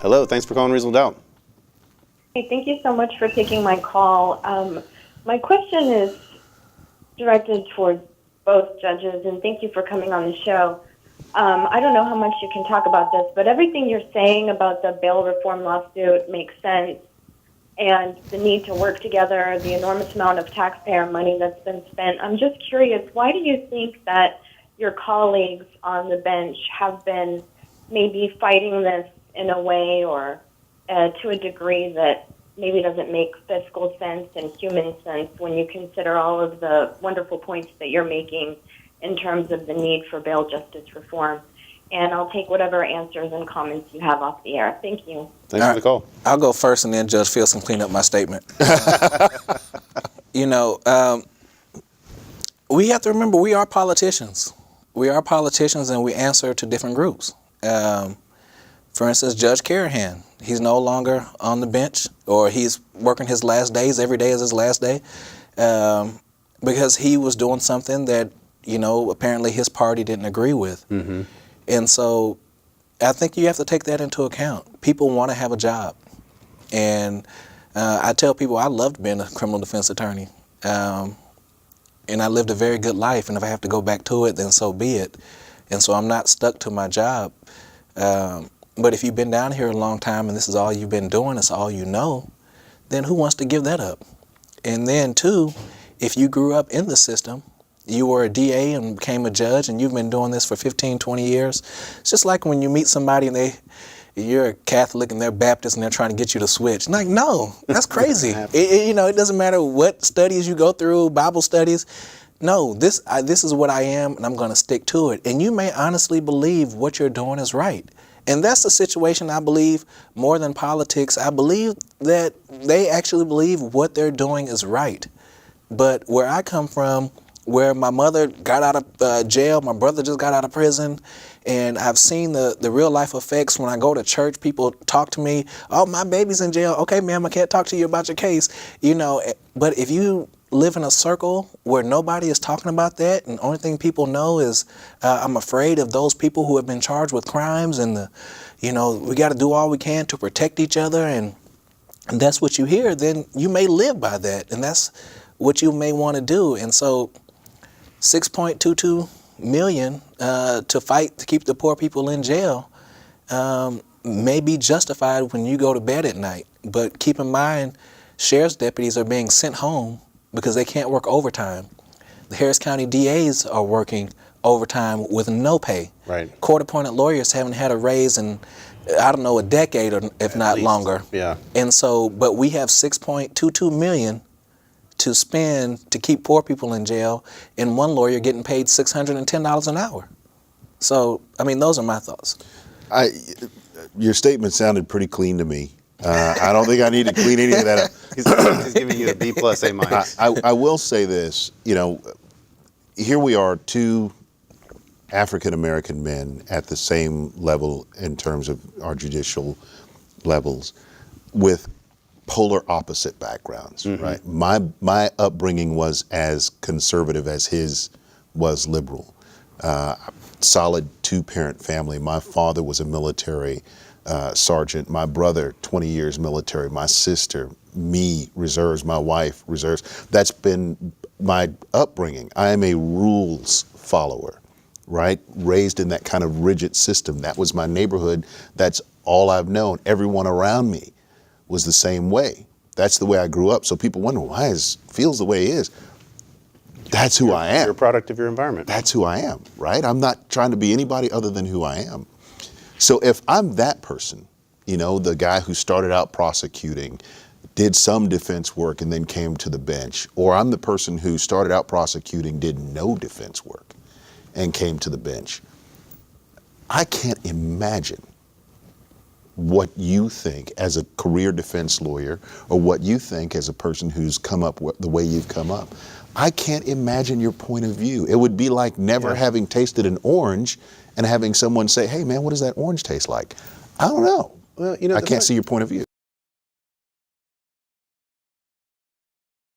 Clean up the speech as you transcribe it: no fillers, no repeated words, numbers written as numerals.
Hello, thanks for calling Reasonable Doubt. Hey, thank you so much for taking my call. My question is directed towards both judges, and thank you for coming on the show. I don't know how much you can talk about this, but everything you're saying about the bail reform lawsuit makes sense, and the need to work together, the enormous amount of taxpayer money that's been spent. I'm just curious, why do you think that your colleagues on the bench have been maybe fighting this in a way or to a degree that maybe doesn't make fiscal sense and human sense when you consider all of the wonderful points that you're making in terms of the need for bail justice reform? And I'll take whatever answers and comments you have off the air. Thank you. Thanks for the call. I'll go first, and then Judge Fields can clean up my statement. We have to remember we are politicians. We are politicians, and we answer to different groups. For instance, Judge Carahan, he's no longer on the bench, or he's working his last days. Every day is his last day, because he was doing something that, apparently his party didn't agree with. Mm-hmm. And so I think you have to take that into account. People want to have a job. And I tell people I loved being a criminal defense attorney. And I lived a very good life. And if I have to go back to it, then so be it. And so I'm not stuck to my job. But if you've been down here a long time and this is all you've been doing, it's all you know, then who wants to give that up? And then, too, if you grew up in the system, you were a DA and became a judge, and you've been doing this for 15, 20 years. It's just like when you meet somebody and you're a Catholic and they're Baptist and they're trying to get you to switch. Like, no, that's crazy. It doesn't matter what studies you go through, Bible studies. No, this is what I am, and I'm going to stick to it. And you may honestly believe what you're doing is right. And that's the situation, I believe, more than politics. I believe that they actually believe what they're doing is right. But where I come from, where my mother got out of jail, my brother just got out of prison, and I've seen the real life effects. When I go to church, people talk to me, oh, my baby's in jail. Okay, ma'am, I can't talk to you about your case. But if you live in a circle where nobody is talking about that, and the only thing people know is I'm afraid of those people who have been charged with crimes, and we got to do all we can to protect each other, and that's what you hear, then you may live by that, and that's what you may want to do. And so $6.22 million to fight to keep the poor people in jail may be justified when you go to bed at night. But keep in mind, sheriff's deputies are being sent home because they can't work overtime. The Harris County DAs are working overtime with no pay. Right. Court-appointed lawyers haven't had a raise in, I don't know, a decade, or if not longer. Yeah. And so, but we have $6.22 million to spend to keep poor people in jail, and one lawyer getting paid $610 an hour. So, those are my thoughts. Your statement sounded pretty clean to me. I don't think I need to clean any of that up. He's giving you a B plus A minus. I will say this, here we are, two African-American men at the same level in terms of our judicial levels with polar opposite backgrounds, mm-hmm. right? My upbringing was as conservative as his was liberal. Solid two-parent family. My father was a military sergeant. My brother, 20 years military. My sister, me, reserves. My wife, reserves. That's been my upbringing. I am a rules follower, right? Raised in that kind of rigid system. That was my neighborhood. That's all I've known. Everyone around me was the same way. That's the way I grew up. So people wonder why feels the way he is. That's who I am. You're a product of your environment. That's who I am, right? I'm not trying to be anybody other than who I am. So if I'm that person, the guy who started out prosecuting, did some defense work and then came to the bench, or I'm the person who started out prosecuting, did no defense work and came to the bench, I can't imagine what you think as a career defense lawyer, or what you think as a person who's come up the way you've come up. I can't imagine your point of view. It would be like never having tasted an orange and having someone say, hey man, what does that orange taste like? I don't know. Well, I can't see your point of view.